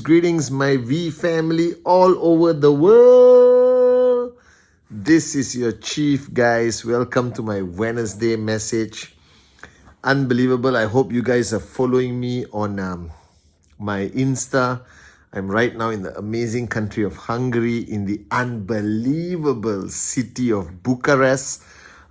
Greetings, my V family all over the world. This is your chief, guys. Welcome to my Wednesday message. Unbelievable. I hope you guys are following me on my Insta. I'm right now in the amazing country of Hungary, in the unbelievable city of Bucharest.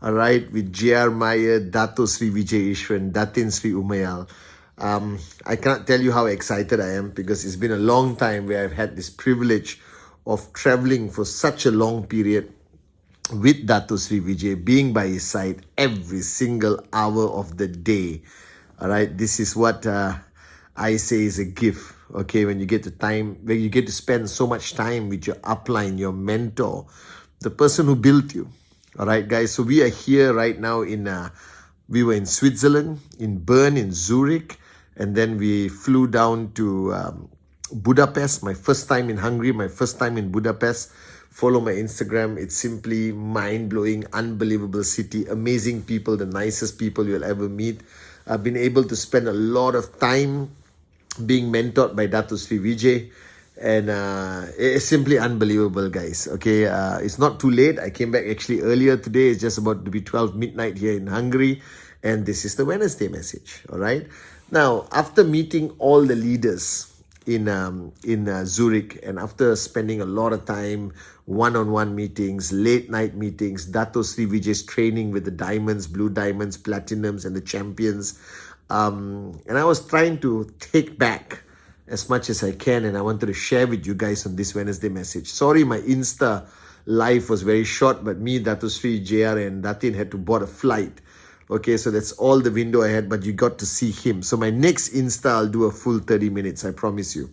All right, with J.R. Meyer, Dato Sri Vijay Ishwan, Datin Sri Umayal. I cannot tell you how excited I am because it's been a long time where I've had this privilege of traveling for such a long period with Dato Sri Vijay, being by his side every single hour of the day. All right, this is what I say is a gift. Okay, when you get to spend so much time with your upline, your mentor, the person who built you. All right, guys. So we are here right now we were in Switzerland, in Bern, in Zurich, and then we flew down to Budapest. My first time in Hungary, my first time in Budapest. Follow my Instagram. It's simply mind-blowing, unbelievable city, amazing people, the nicest people you'll ever meet. I've been able to spend a lot of time being mentored by Dato Sri Vijay, and it's simply unbelievable, guys. Okay, it's not too late. I came back actually earlier today. It's just about to be 12 midnight here in Hungary, and this is the Wednesday message. All right, now after meeting all the leaders in Zurich, and after spending a lot of time one-on-one meetings, late night meetings, Dato Sri Vijay's training with the diamonds, blue diamonds, platinums, and the champions. And I was trying to take back as much as I can, and I wanted to share with you guys on this Wednesday message. Sorry, my Insta live was very short, but me, Dato Sri, JR, and Datin had to board a flight. Okay, so that's all the window I had, but you got to see him. So my next Insta, I'll do a full 30 minutes, I promise you.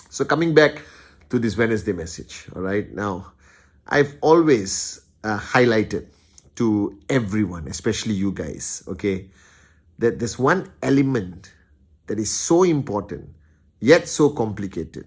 So coming back to this Wednesday message, all right? Now, I've always highlighted to everyone, especially you guys, okay, that there's one element that is so important, yet so complicated,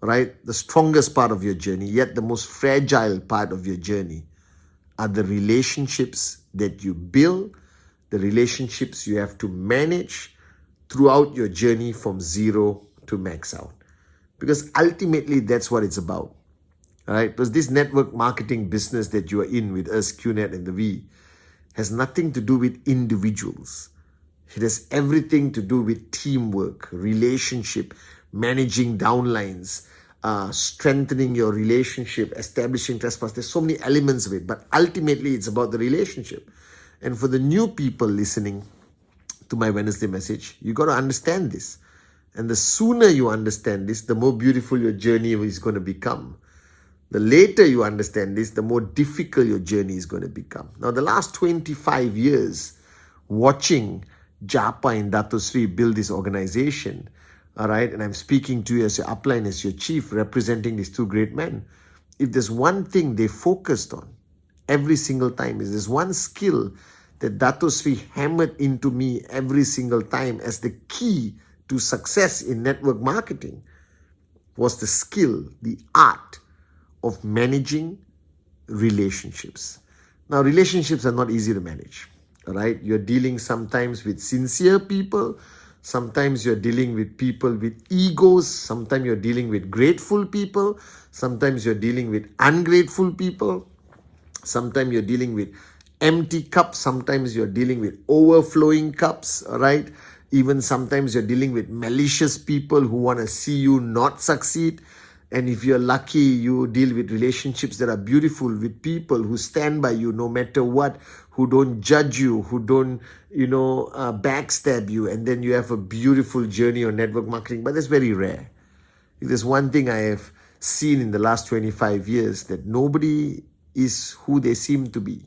right? The strongest part of your journey, yet the most fragile part of your journey are the relationships that you build, the relationships you have to manage throughout your journey from zero to max out. Because ultimately, that's what it's about, all right? Because this network marketing business that you are in with us, Qnet and the V, has nothing to do with individuals. It has everything to do with teamwork, relationship, managing downlines, strengthening your relationship, establishing trust. There's so many elements of it, but ultimately it's about the relationship. And for the new people listening to my Wednesday message, you got to understand this. And the sooner you understand this, the more beautiful your journey is going to become. The later you understand this, the more difficult your journey is going to become. Now, the last 25 years, watching Japa and Dato Sri build this organization, all right, and I'm speaking to you as your upline, as your chief, representing these two great men. If there's one thing they focused on every single time, is there's one skill that Dato Sri hammered into me every single time as the key to success in network marketing, was the skill, the art of managing relationships. Now, relationships are not easy to manage. All right, you're dealing sometimes with sincere people, sometimes you're dealing with people with egos, sometimes you're dealing with grateful people, sometimes you're dealing with ungrateful people, sometimes you're dealing with empty cups, sometimes you're dealing with overflowing cups, all right? Even sometimes you're dealing with malicious people who want to see you not succeed. And if you're lucky, you deal with relationships that are beautiful, with people who stand by you no matter what, who don't judge you, who don't, backstab you. And then you have a beautiful journey on network marketing. But that's very rare. If there's one thing I have seen in the last 25 years, that nobody is who they seem to be.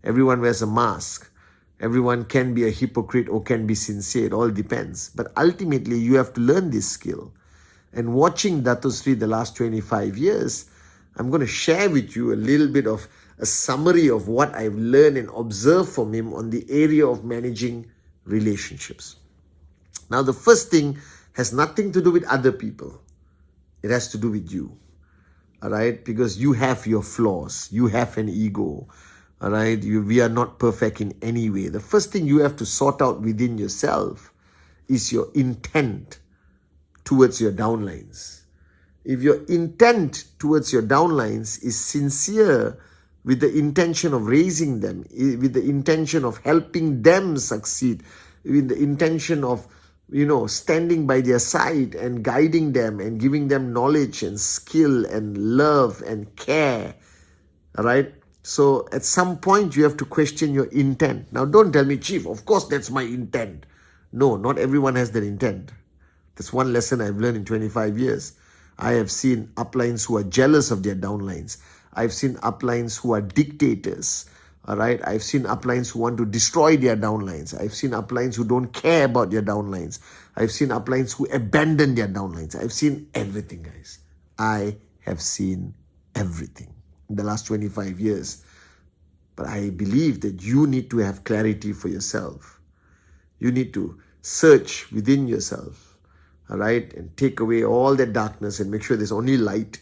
Everyone wears a mask. Everyone can be a hypocrite or can be sincere. It all depends. But ultimately, you have to learn this skill. And watching Dato Sri the last 25 years, I'm going to share with you a little bit of a summary of what I've learned and observed from him on the area of managing relationships. Now, the first thing has nothing to do with other people. It has to do with you. All right? Because you have your flaws. You have an ego. All right? We are not perfect in any way. The first thing you have to sort out within yourself is your intent towards your downlines. If your intent towards your downlines is sincere, with the intention of raising them, with the intention of helping them succeed, with the intention of, standing by their side and guiding them and giving them knowledge and skill and love and care, all right? So at some point, you have to question your intent. Now, don't tell me, Chief, of course that's my intent. No, not everyone has that intent. That's one lesson I've learned in 25 years. I have seen uplines who are jealous of their downlines. I've seen uplines who are dictators. All right. I've seen uplines who want to destroy their downlines. I've seen uplines who don't care about their downlines. I've seen uplines who abandon their downlines. I've seen everything, guys. I have seen everything in the last 25 years. But I believe that you need to have clarity for yourself. You need to search within yourself, all right, and take away all that darkness and make sure there's only light,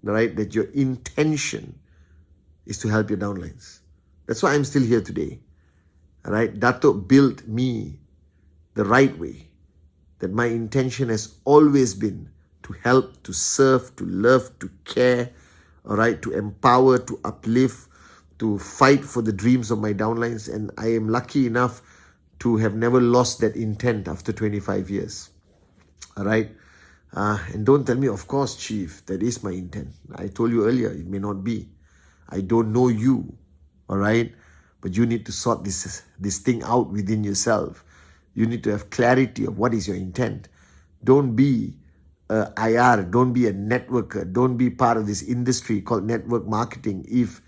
all right, that your intention is to help your downlines. That's why I'm still here today, all right. Dato built me the right way, that my intention has always been to help, to serve, to love, to care, all right, to empower, to uplift, to fight for the dreams of my downlines. And I am lucky enough to have never lost that intent after 25 years. All right. And don't tell me, of course, Chief, that is my intent. I told you earlier, it may not be. I don't know you. All right. But you need to sort this thing out within yourself. You need to have clarity of what is your intent. Don't be a IR. Don't be a networker. Don't be part of this industry called network marketing if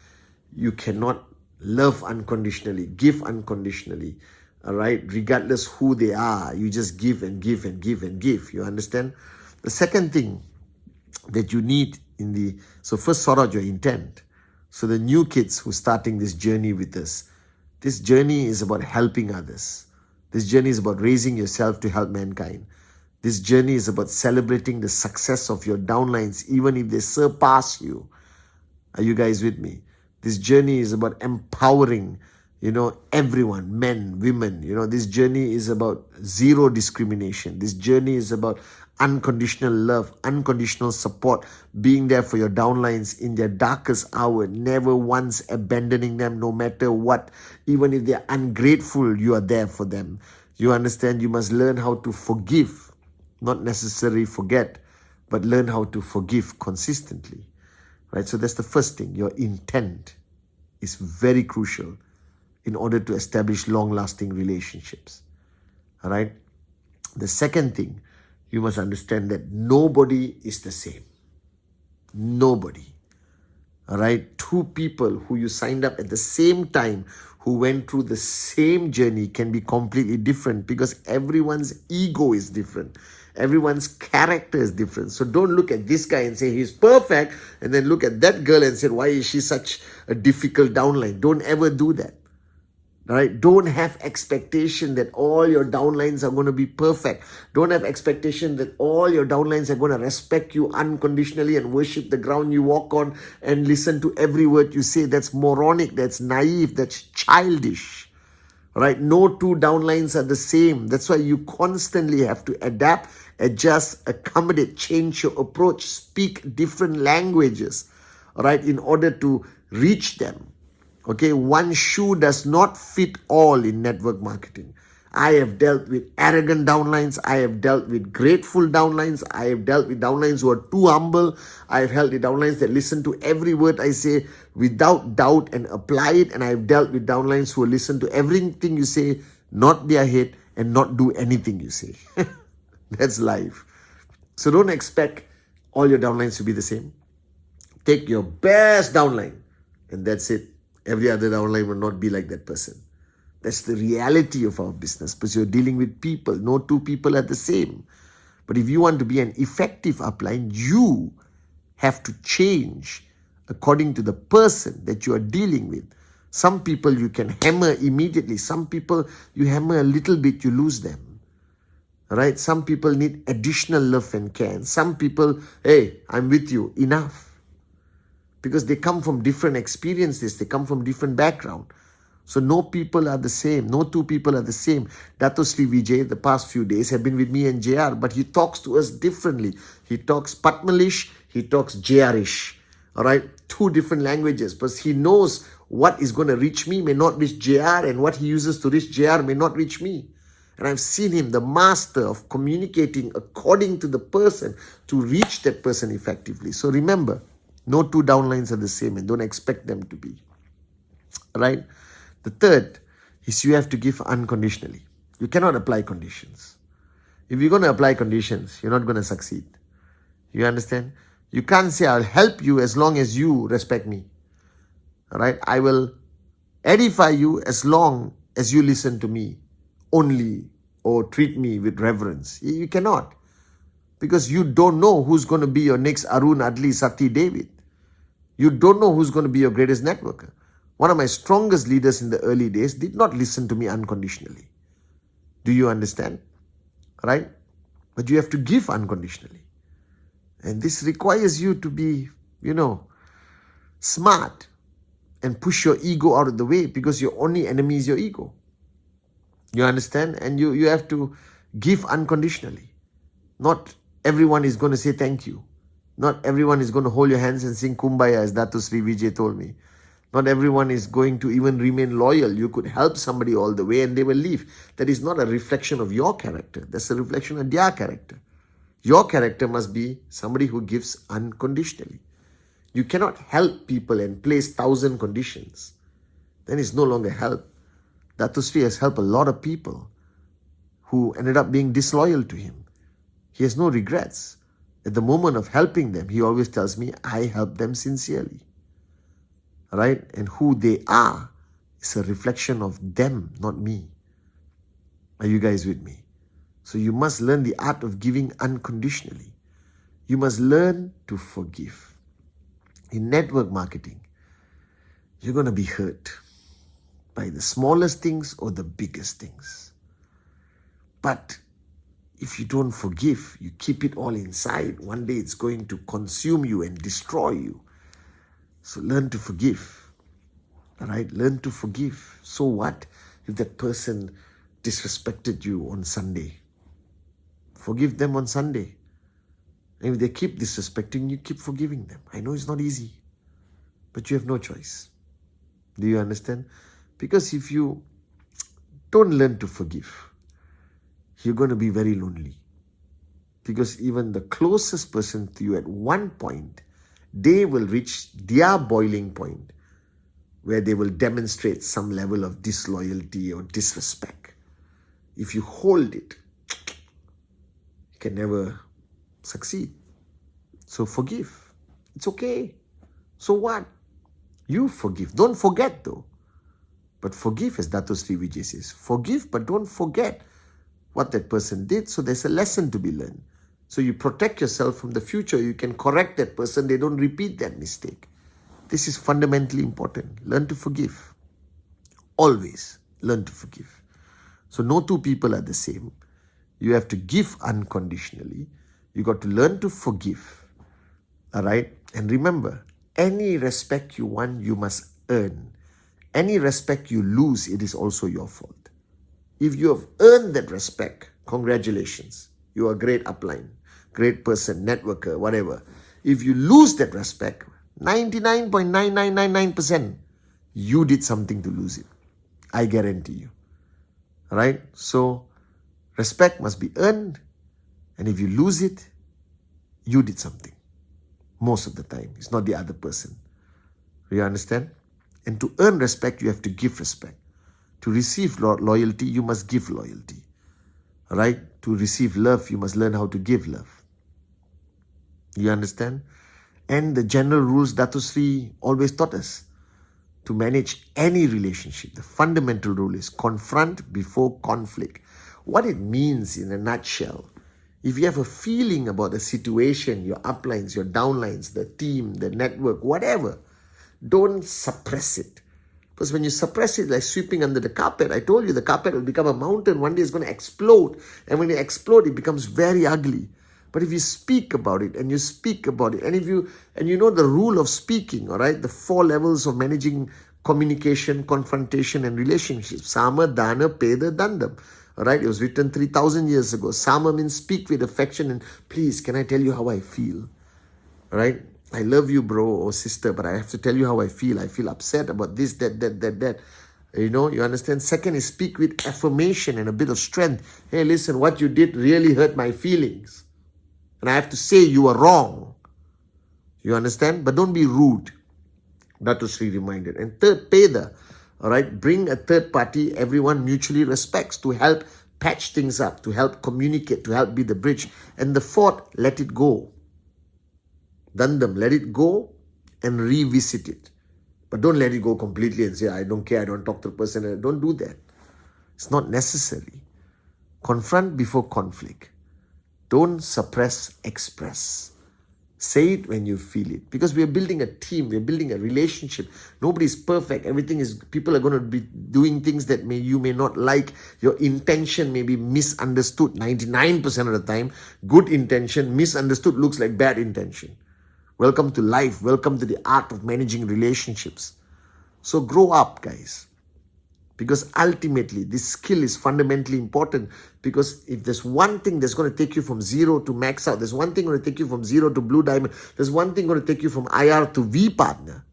you cannot love unconditionally, give unconditionally. All right, regardless who they are, you just give and give and give and give. You understand? The second thing that you need so first sort out your intent. So the new kids who are starting this journey with us, this journey is about helping others. This journey is about raising yourself to help mankind. This journey is about celebrating the success of your downlines, even if they surpass you. Are you guys with me? This journey is about empowering everyone, men, women. This journey is about zero discrimination. This journey is about unconditional love, unconditional support, being there for your downlines in their darkest hour, never once abandoning them no matter what. Even if they're ungrateful, you are there for them. You understand? You must learn how to forgive, not necessarily forget, but learn how to forgive consistently. Right? So that's the first thing. Your intent is very crucial in order to establish long-lasting relationships. All right? The second thing, you must understand that nobody is the same. Nobody. All right? Two people who you signed up at the same time, who went through the same journey, can be completely different because everyone's ego is different. Everyone's character is different. So don't look at this guy and say he's perfect, and then look at that girl and say, why is she such a difficult downline? Don't ever do that. All right? Don't have expectation that all your downlines are going to be perfect. Don't have expectation that all your downlines are going to respect you unconditionally and worship the ground you walk on and listen to every word you say. That's moronic. That's naive. That's childish. All right? No two downlines are the same. That's why you constantly have to adapt, adjust, accommodate, change your approach, speak different languages, all right, in order to reach them. Okay, one shoe does not fit all in network marketing. I have dealt with arrogant downlines. I have dealt with grateful downlines. I have dealt with downlines who are too humble. I have dealt with downlines that listen to every word I say without doubt and apply it. And I have dealt with downlines who listen to everything you say, nod their head, and not do anything you say. That's life. So don't expect all your downlines to be the same. Take your best downline, and that's it. Every other downline will not be like that person. That's the reality of our business, because you're dealing with people. No two people are the same. But if you want to be an effective upline, you have to change according to the person that you are dealing with. Some people you can hammer immediately. Some people you hammer a little bit, you lose them. Right? Some people need additional love and care. And some people, hey, I'm with you, enough. Because they come from different experiences. They come from different background. So no people are the same. No two people are the same. Dato Sri Vijay, the past few days, have been with me and JR, but he talks to us differently. He talks Pathmanish, he talks JRish. All right? Two different languages. Because he knows what is going to reach me may not reach JR, and what he uses to reach JR may not reach me. And I've seen him, the master of communicating according to the person to reach that person effectively. So remember, no two downlines are the same, and don't expect them to be. Right? The third is you have to give unconditionally. You cannot apply conditions. If you're going to apply conditions, you're not going to succeed. You understand? You can't say, I'll help you as long as you respect me. All right? I will edify you as long as you listen to me only, or treat me with reverence. You cannot. Because you don't know who's going to be your next Arun, Adli, Sati, David. You don't know who's going to be your greatest networker. One of my strongest leaders in the early days did not listen to me unconditionally. Do you understand? Right? But you have to give unconditionally. And this requires you to be, smart and push your ego out of the way, because your only enemy is your ego. You understand? And you have to give unconditionally. Not everyone is going to say thank you. Not everyone is going to hold your hands and sing Kumbaya, as Dato Sri Vijay told me. Not everyone is going to even remain loyal. You could help somebody all the way and they will leave. That is not a reflection of your character. That's a reflection of their character. Your character must be somebody who gives unconditionally. You cannot help people and place 1,000 conditions. Then it's no longer help. Dato Sri has helped a lot of people who ended up being disloyal to him. He has no regrets. At the moment of helping them, he always tells me, I help them sincerely. Right? And who they are is a reflection of them, not me. Are you guys with me? So you must learn the art of giving unconditionally. You must learn to forgive. In network marketing, you're going to be hurt by the smallest things or the biggest things. But if you don't forgive, you keep it all inside, one day it's going to consume you and destroy you. So learn to forgive. All right? Learn to forgive. So what if that person disrespected you on Sunday? Forgive them on Sunday. And if they keep disrespecting you, keep forgiving them. I know it's not easy, but you have no choice. Do you understand? Because if you don't learn to forgive, you're going to be very lonely. Because even the closest person to you at one point, they will reach their boiling point where they will demonstrate some level of disloyalty or disrespect. If you hold it, you can never succeed. So forgive. It's okay. So what? You forgive. Don't forget though. But forgive, as Dato Sri Vijay says. Forgive, but don't forget what that person did. So there's a lesson to be learned. So you protect yourself from the future. You can correct that person. They don't repeat that mistake. This is fundamentally important. Learn to forgive. Always learn to forgive. So no two people are the same. You have to give unconditionally. You got to learn to forgive. All right? And remember, any respect you want, you must earn. Any respect you lose, it is also your fault. If you have earned that respect, congratulations. You are a great upline, great person, networker, whatever. If you lose that respect, 99.9999%, you did something to lose it. I guarantee you. All right? So, respect must be earned. And if you lose it, you did something. Most of the time. It's not the other person. You understand? And to earn respect, you have to give respect. To receive loyalty, you must give loyalty. All right? To receive love, you must learn how to give love. You understand? And the general rules Dato Sri always taught us. to manage any relationship, the fundamental rule is confront before conflict. What it means in a nutshell, if you have a feeling about the situation, your uplines, your downlines, the team, the network, whatever, don't suppress it. Because when you suppress it, like sweeping under the carpet, I told you the carpet will become a mountain. One day it's going to explode. And when it explodes, it becomes very ugly. But if you speak about it, and you speak about it, and you know the rule of speaking, all right, the 4 levels of managing communication, confrontation, and relationships. Sama, Dana, Peda, Dandam. All right, it was written 3,000 years ago. Sama means speak with affection and please, can I tell you how I feel? All right, I love you, bro or sister, but I have to tell you how I feel. I feel upset about this, that. You understand? Second is speak with affirmation and a bit of strength. Hey, listen, what you did really hurt my feelings. And I have to say you are wrong. You understand? But don't be rude. That was reminded. And third, Peda. All right, bring a third party everyone mutually respects to help patch things up, to help communicate, to help be the bridge. And the fourth, let it go. Dandam, let it go and revisit it. But don't let it go completely and say, I don't care, I don't talk to the person. Don't do that. It's not necessary. Confront before conflict. Don't suppress, express. Say it when you feel it. Because we are building a team, we are building a relationship. Nobody's perfect. People are going to be doing things that you may not like. Your intention may be misunderstood 99% of the time. Good intention, misunderstood looks like bad intention. Welcome to life. Welcome to the art of managing relationships. So grow up, guys. Because ultimately, this skill is fundamentally important. Because if there's one thing that's going to take you from 0 to max out, there's one thing going to take you from 0 to blue diamond, there's one thing going to take you from IR to V partner,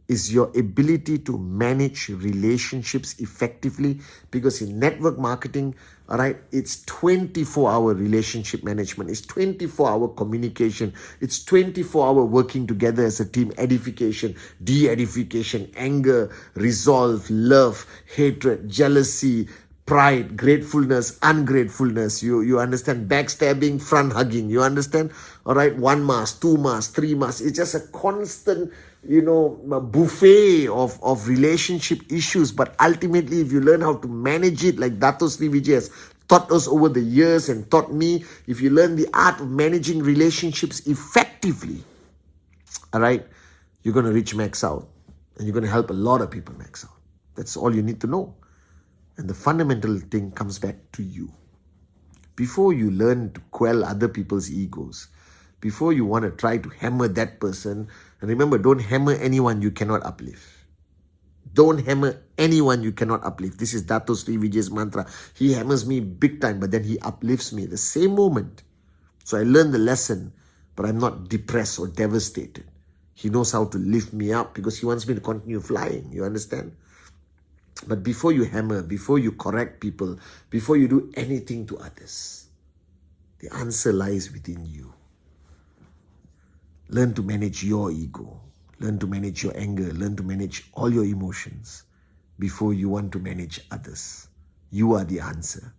is your ability to manage relationships effectively. Because in network marketing, all right, it's 24-hour relationship management. It's 24-hour communication. It's 24-hour working together as a team. Edification, de-edification, anger, resolve, love, hatred, jealousy, pride, gratefulness, ungratefulness. You understand? Backstabbing, front hugging. You understand? All right, 1 mask, 2 masks, 3 masks. It's just a constant, a buffet of relationship issues. But ultimately, if you learn how to manage it, like Dato Sri Vijay has taught us over the years and taught me, if you learn the art of managing relationships effectively, all right, you're going to reach max out. And you're going to help a lot of people max out. That's all you need to know. And the fundamental thing comes back to you. Before you learn to quell other people's egos, before you want to try to hammer that person, and remember, don't hammer anyone you cannot uplift. Don't hammer anyone you cannot uplift. This is Dato Sri Vijay's mantra. He hammers me big time, but then he uplifts me the same moment. So I learned the lesson, but I'm not depressed or devastated. He knows how to lift me up because he wants me to continue flying. You understand? But before you hammer, before you correct people, before you do anything to others, the answer lies within you. Learn to manage your ego. Learn to manage your anger. Learn to manage all your emotions before you want to manage others. You are the answer.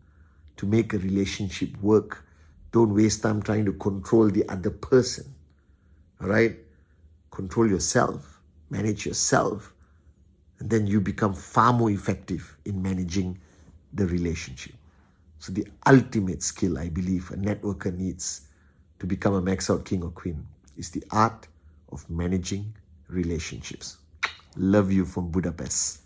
To make a relationship work, don't waste time trying to control the other person. All right? Control yourself. Manage yourself. And then you become far more effective in managing the relationship. So the ultimate skill, I believe, a networker needs to become a max out king or queen is the art of managing relationships. Love you from Budapest.